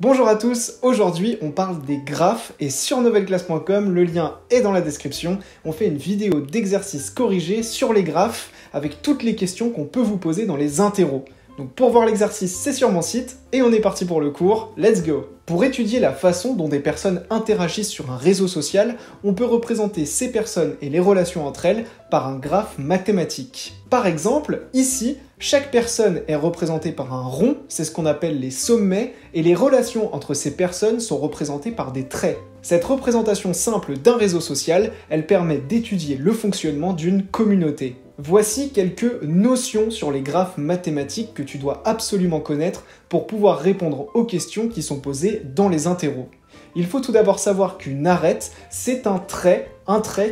Bonjour à tous, aujourd'hui on parle des graphes et sur novelleclasse.com, le lien est dans la description. On fait une vidéo d'exercice corrigé sur les graphes avec toutes les questions qu'on peut vous poser dans les interros. Donc pour voir l'exercice, c'est sur mon site et on est parti pour le cours, let's go! Pour étudier la façon dont des personnes interagissent sur un réseau social, on peut représenter ces personnes et les relations entre elles par un graphe mathématique. Par exemple, ici, chaque personne est représentée par un rond, c'est ce qu'on appelle les sommets, et les relations entre ces personnes sont représentées par des traits. Cette représentation simple d'un réseau social, elle permet d'étudier le fonctionnement d'une communauté. Voici quelques notions sur les graphes mathématiques que tu dois absolument connaître pour pouvoir répondre aux questions qui sont posées dans les interros. Il faut tout d'abord savoir qu'une arête, c'est un trait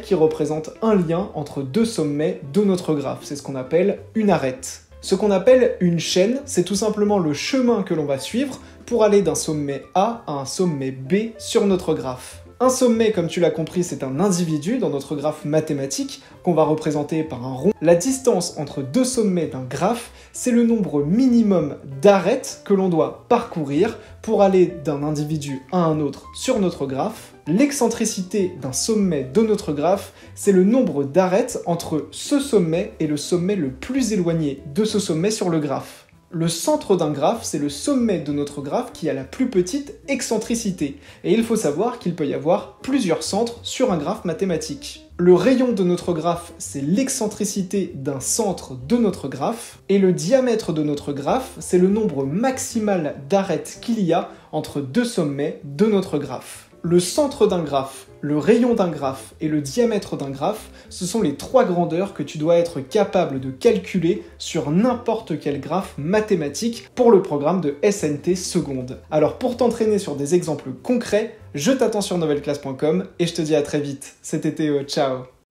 qui représente un lien entre deux sommets de notre graphe. C'est ce qu'on appelle une arête. Ce qu'on appelle une chaîne, c'est tout simplement le chemin que l'on va suivre pour aller d'un sommet A à un sommet B sur notre graphe. Un sommet, comme tu l'as compris, c'est un individu dans notre graphe mathématique qu'on va représenter par un rond. La distance entre deux sommets d'un graphe, c'est le nombre minimum d'arêtes que l'on doit parcourir pour aller d'un individu à un autre sur notre graphe. L'excentricité d'un sommet de notre graphe, c'est le nombre d'arêtes entre ce sommet et le sommet le plus éloigné de ce sommet sur le graphe. Le centre d'un graphe, c'est le sommet de notre graphe qui a la plus petite excentricité. Et il faut savoir qu'il peut y avoir plusieurs centres sur un graphe mathématique. Le rayon de notre graphe, c'est l'excentricité d'un centre de notre graphe. Et le diamètre de notre graphe, c'est le nombre maximal d'arêtes qu'il y a entre deux sommets de notre graphe. Le centre d'un graphe, le rayon d'un graphe et le diamètre d'un graphe, ce sont les trois grandeurs que tu dois être capable de calculer sur n'importe quel graphe mathématique pour le programme de SNT seconde. Alors pour t'entraîner sur des exemples concrets, je t'attends sur novelleclasse.com et je te dis à très vite. C'était Théo, ciao!